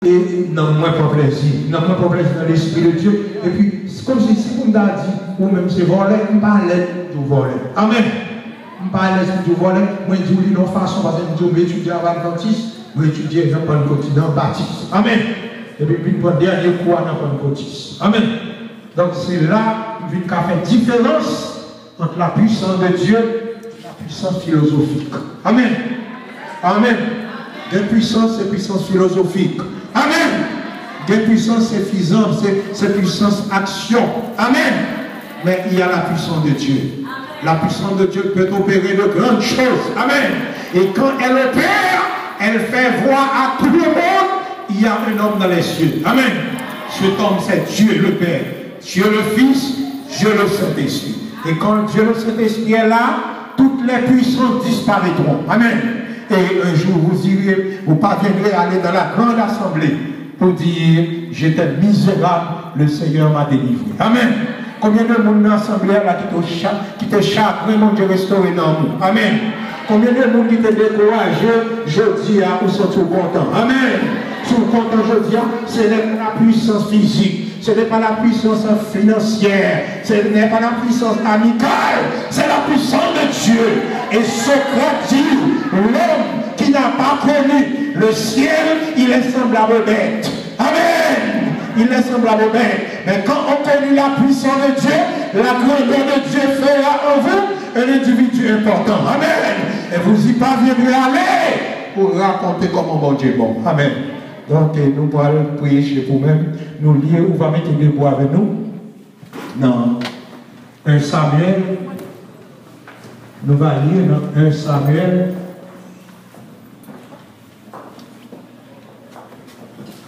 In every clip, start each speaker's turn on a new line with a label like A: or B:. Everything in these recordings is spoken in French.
A: et non, moins pas plaisir. Non, moins pas plaisir dans l'esprit de Dieu. Et puis, comme si vous m'avez dit, ou même c'est volé, je ne parle pas de voler. Amen. Je ne parle pas de voler. Moi, je dis, non, façon, parce que je vais étudier à l'Adventiste, je vais étudier dans le continent baptiste. Amen. Et puis, une dernier cours dans le baptiste. Amen. Donc, c'est là qu'il y a une différence entre la puissance de Dieu et la puissance philosophique. Amen. Amen. Des puissances, c'est puissance philosophique. Amen. Des puissances, c'est puissance action. Amen. Mais il y a la puissance de Dieu. La puissance de Dieu peut opérer de grandes choses. Amen. Et quand elle opère, elle fait voir à tout le monde, il y a un homme dans les cieux. Amen. Cet homme, c'est Dieu le Père, Dieu le Fils, Dieu le Saint-Esprit. Et quand Dieu le Saint-Esprit est là, toutes les puissances disparaîtront. Amen. Et un jour, vous irez, vous parviendrez à aller dans la grande assemblée pour dire, j'étais misérable, le Seigneur m'a délivré. Amen. Combien de monde dans l'assemblée là qui te chagrin, mon Dieu, restauré dans nous. Amen. Combien de monde qui te découragé, je dis à vous sont tout contents. Amen. Tout content, je dis, ce n'est pas la puissance physique, ce n'est pas la puissance financière, ce n'est pas la puissance amicale, c'est la puissance de Dieu. Et Socrate dit, l'homme qui n'a pas connu le ciel, il est semblable aux bêtes. Amen. Il est semblable aux bêtes. Mais quand on connaît la puissance de Dieu, la grandeur de Dieu fera en vous un individu important. Amen. Et vous y parviendrez à aller pour raconter comment mon Dieu est bon. Amen. Donc, nous allons prier chez vous-même. Nous lire, on va mettre debout avec nous. Dans 1 Samuel. Nous allons lire dans 1 Samuel.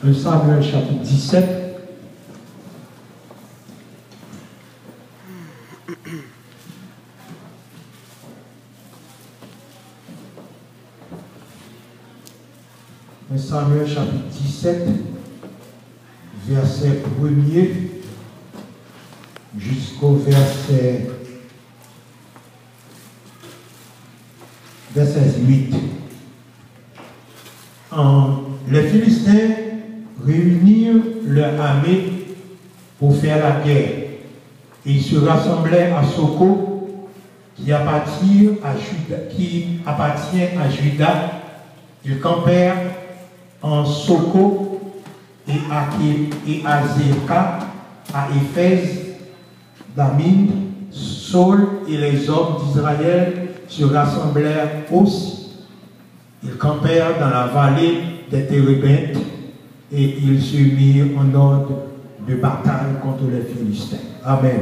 A: 1 Samuel chapitre 17. Samuel chapitre 17, verset 1er jusqu'au verset 8. Les Philistins réunirent leur armée pour faire la guerre. Ils se rassemblaient à Soko, qui appartient à Juda. Ils campèrent en Soko et à Zéka, à Éphèse, Damine, Saul et les hommes d'Israël se rassemblèrent aussi. Ils campèrent dans la vallée des Térébintes et ils se mirent en ordre de bataille contre les Philistins. Amen.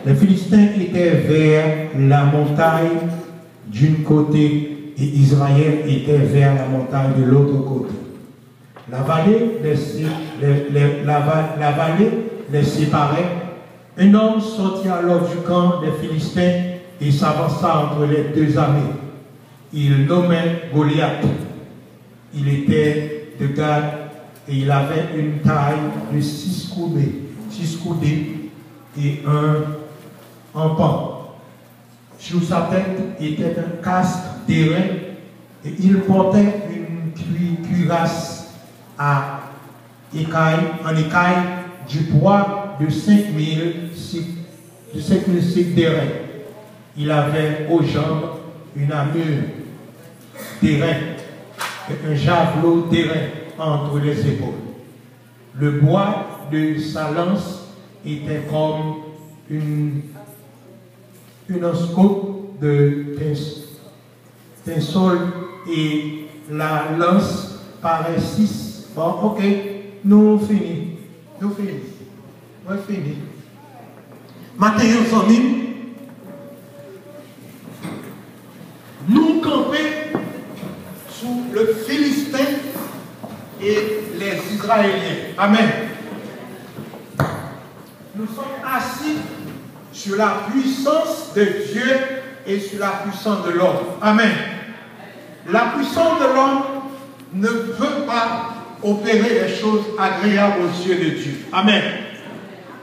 A: Les Philistins étaient vers la montagne d'un côté et Israël était vers la montagne de l'autre côté. La vallée les séparait. Un homme sortit alors du camp des Philistins et s'avança entre les deux armées. Il nommait Goliath. Il était de Gad et il avait une taille de 6 coudées et un pan. Sur sa tête était un casque d'airain et il portait une cuirasse en écaille du poids de 5000 cycles d'airain. Il avait aux jambes une armure d'airain et un javelot d'airain entre les épaules. Le bois de sa lance était comme une scope de pinceau et la lance paraît 6. Bon, ok, nous finissons. Matin, nous camper sous le Philistin et les Israéliens. Amen. Nous sommes assis sur la puissance de Dieu et sur la puissance de l'homme. Amen. La puissance de l'homme ne peut pas opérer les choses agréables aux yeux de Dieu. Amen.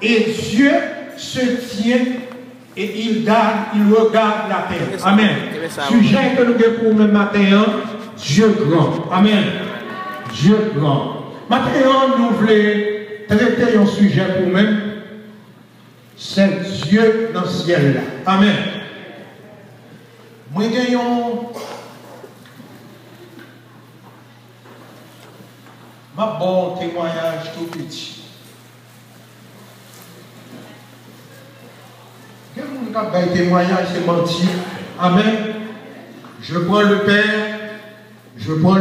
A: Et Dieu se tient et il regarde la terre. Amen. Sujet que nous avons pour le matin, Dieu grand. Amen. Dieu grand. Maintenant, nous voulons traiter un sujet pour nous. C'est Dieu dans le ciel là. Amen. Moi, j'ai un bon témoignage tout petit. Quel monde qui a un témoignage, c'est mentir. Amen. Je prends le Père, je prends